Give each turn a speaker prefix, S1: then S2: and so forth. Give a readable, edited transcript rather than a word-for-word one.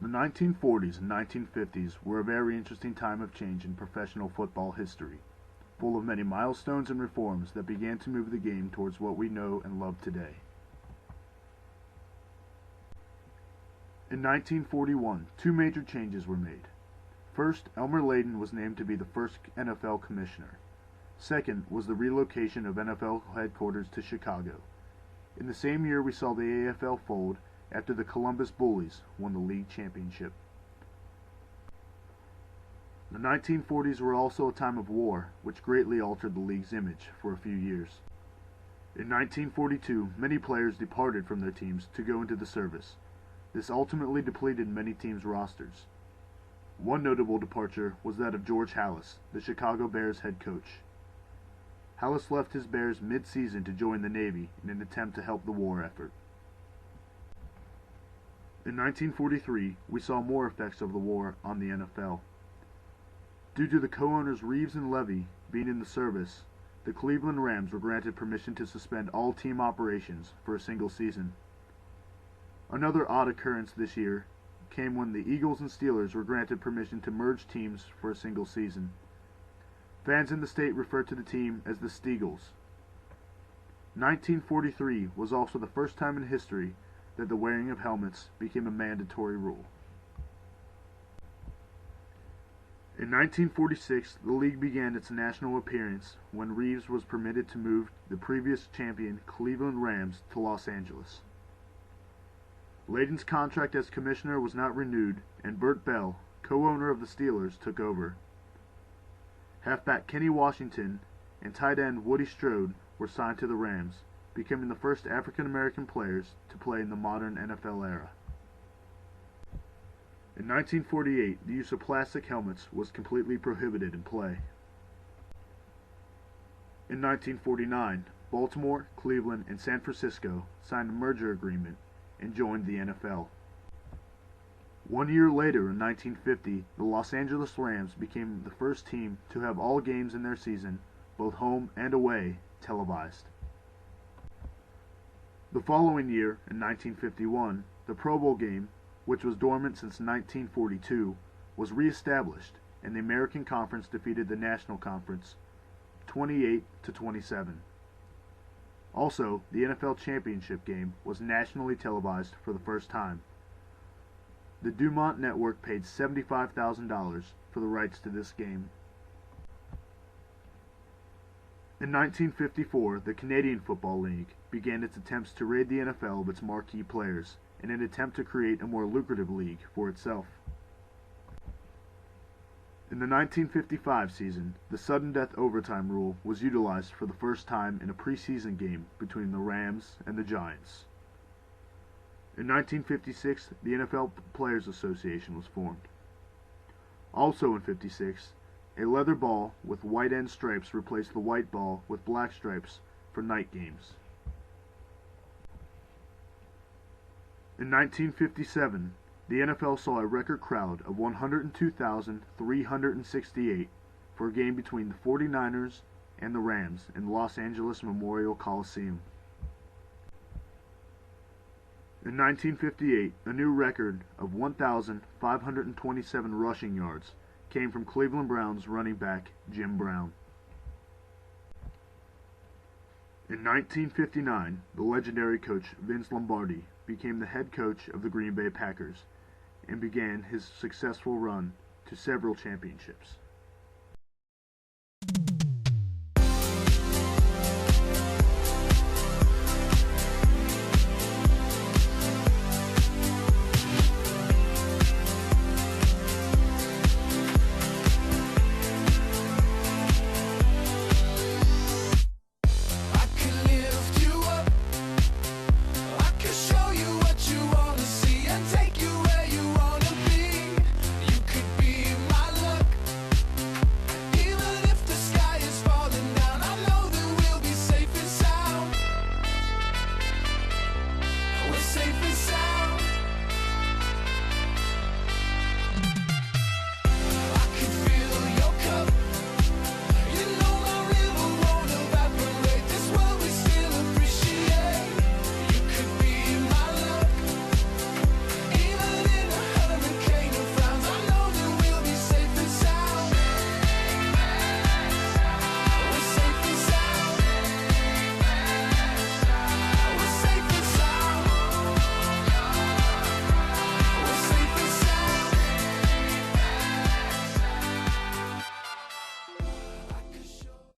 S1: The 1940s and 1950s were a very interesting time of change in professional football history, full of many milestones and reforms that began to move the game towards what we know and love today. In 1941, two major changes were made. First, Elmer Layden was named to be the first NFL commissioner. Second was the relocation of NFL headquarters to Chicago. In the same year, we saw the AFL fold after the Columbus Bullies won the league championship. The 1940s were also a time of war, which greatly altered the league's image for a few years. In 1942, many players departed from their teams to go into the service. This ultimately depleted many teams' rosters. One notable departure was that of George Halas, the Chicago Bears head coach. Halas left his Bears mid-season to join the Navy in an attempt to help the war effort. In 1943, we saw more effects of the war on the NFL. Due to the co-owners Reeves and Levy being in the service, the Cleveland Rams were granted permission to suspend all team operations for a single season. Another odd occurrence this year came when the Eagles and Steelers were granted permission to merge teams for a single season. Fans in the state referred to the team as the Steagles. 1943 was also the first time in history that the wearing of helmets became a mandatory rule. In 1946, the league began its national appearance when Reeves was permitted to move the previous champion Cleveland Rams to Los Angeles. Layden's contract as commissioner was not renewed, and Bert Bell, co-owner of the Steelers, took over. Halfback Kenny Washington and tight end Woody Strode were signed to the Rams, becoming the first African-American players to play in the modern NFL era. In 1948, the use of plastic helmets was completely prohibited in play. In 1949, Baltimore, Cleveland, and San Francisco signed a merger agreement and joined the NFL. 1 year later, in 1950, the Los Angeles Rams became the first team to have all games in their season, both home and away, televised. The following year, in 1951, the Pro Bowl game, which was dormant since 1942, was re-established, and the American Conference defeated the National Conference 28-27. Also, the NFL Championship game was nationally televised for the first time. The Dumont Network paid $75,000 for the rights to this game. In 1954, the Canadian Football League began its attempts to rid the NFL of its marquee players in an attempt to create a more lucrative league for itself. In the 1955 season, the sudden death overtime rule was utilized for the first time in a preseason game between the Rams and the Giants. In 1956, the NFL Players Association was formed. Also in '56, a leather ball with white end stripes replaced the white ball with black stripes for night games. In 1957, the NFL saw a record crowd of 102,368 for a game between the 49ers and the Rams in Los Angeles Memorial Coliseum. In 1958, a new record of 1,527 rushing yards came from Cleveland Browns running back Jim Brown. In 1959, the legendary coach Vince Lombardi became the head coach of the Green Bay Packers and began his successful run to several championships.